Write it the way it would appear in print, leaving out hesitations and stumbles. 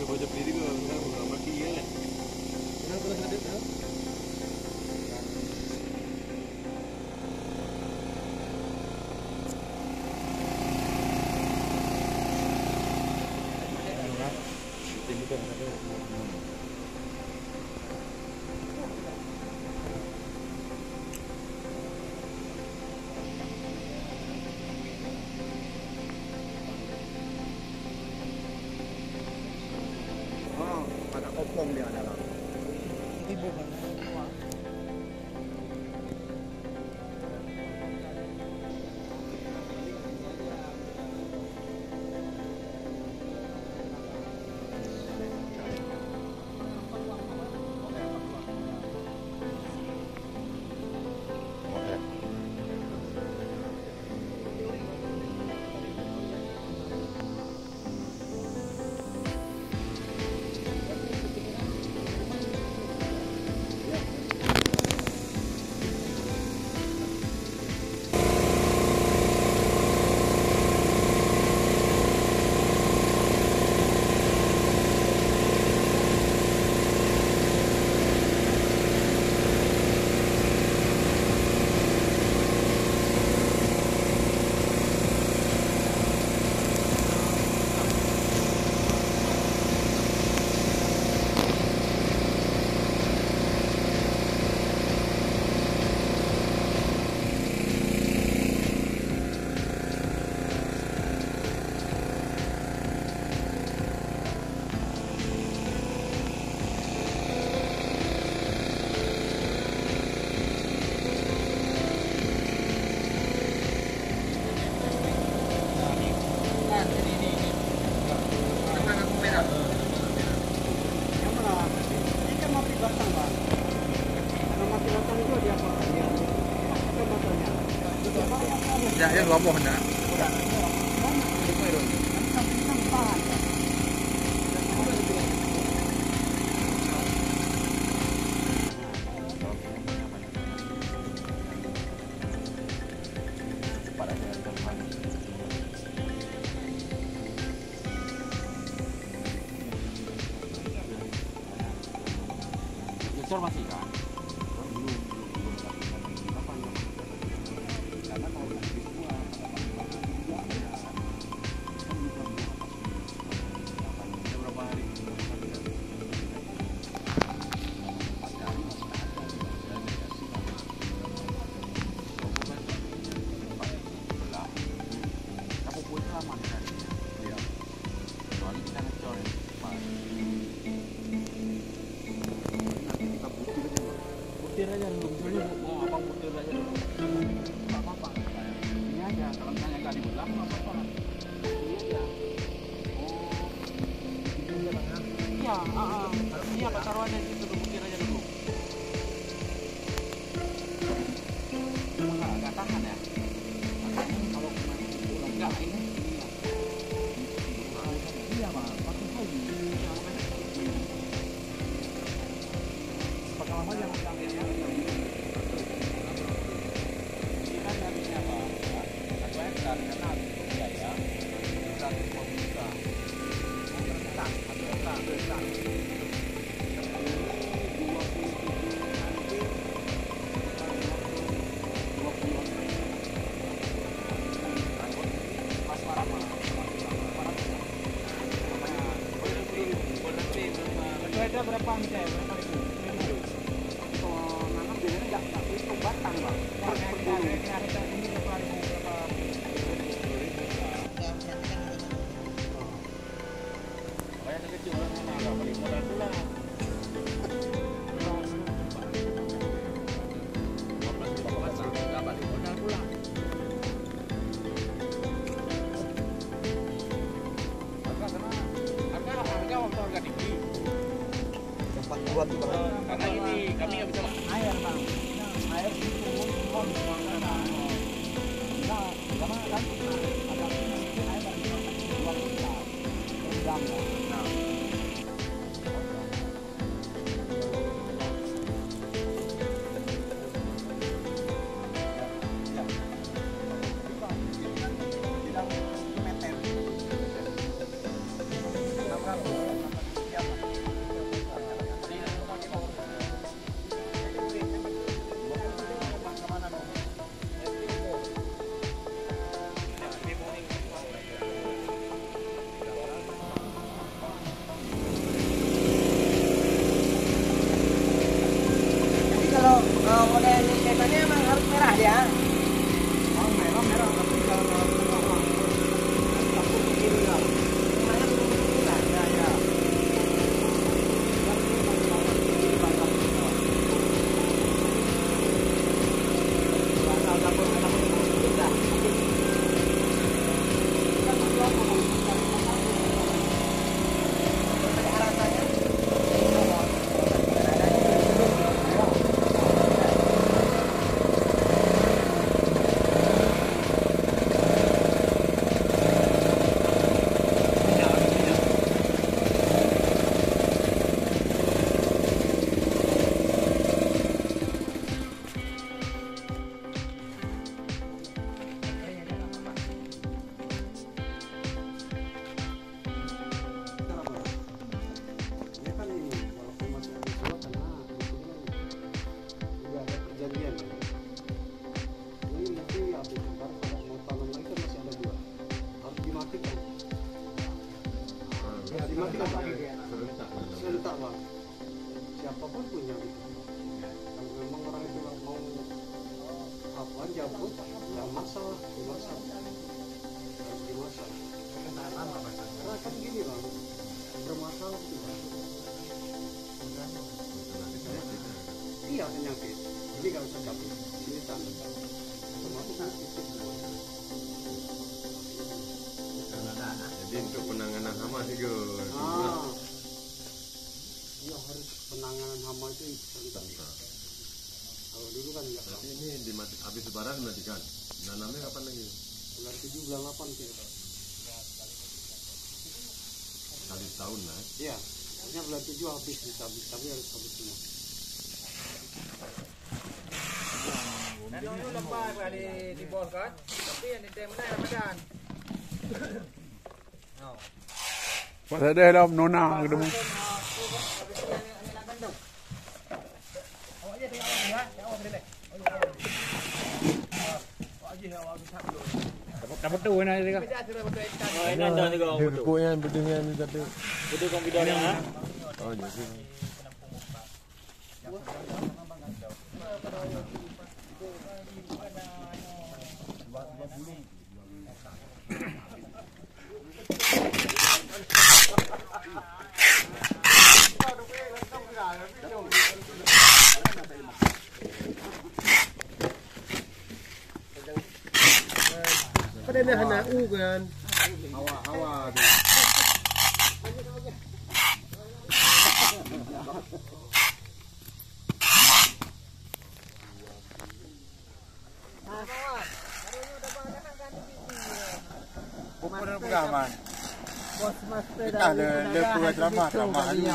baca berdiri gue nggak mati ya. Kenapa terus ada tuh? Ada opong di dalam. Ibu kan. Ya, yang ngomong na. Masih kan? Butir aja dulu, misalnya mau abang butir aja dulu. Nggak apa-apa, ini aja. Kalau misalnya nggak dibelah, nggak apa-apa. Ini aja. Oh, ini aja bang ya? Iya, ini apa taruhannya di situ, butir aja dulu. Nggak tahan ya? Makanya kalau kemarin pulang nggak ini. Iya bang, pakai lagi. Pengalaman yang berapa nih saya? Berapa ribu? Kalau nanam biasanya nggak hitung batang bang. Kita ini berapa ribu? Kayak kecil orang mana? Nggak balik modal pula. Nggak balik modal pula. Harga tinggi. Buat tuh bang. Karena ini kami nggak bisa Air bang. Air itu mohon nah, sama kan ada air dari 2 juta. Jam ya. Nah. Tidak meter. 600. Serentak Pak. Siapapun punya gitu. Kalau memang orang itu mau apa jabut, ya masalah, harus dimasak. Karena kan gini Bang, bermasalah itu Bang. Iya penyakit, jadi nggak usah cabut, sini sana. Termasuk penyakit semua. Jadi untuk penanganan hama sih Gus. Iya harus penanganan hama itu serentak. Kalau dulu kan enggak. Tapi ini habis lebaran dimatikan. Nanamnya kapan lagi? Bulan 7 bulan 8 kira. Kali setahun lah. Iya, hanya bulan 7 habis tapi harus habis semua. Dan dulu lepas lah di bawah kan, tapi yang di mana Ramadan. Pas ada dalam nona ketemu. Awak je tengok awak ya, awak boleh. Awak je awak bisa dulu. Dapat tu nak dia. Beda tu betul ikan. Oh, ini ada juga orang betul. Buku yang bedengnya ni tadi. Betul kau video dah. Oh, jadi. Pada ni hana kan. Hawa tu. Bukan pengaman. Bos master Kita ada drama ni.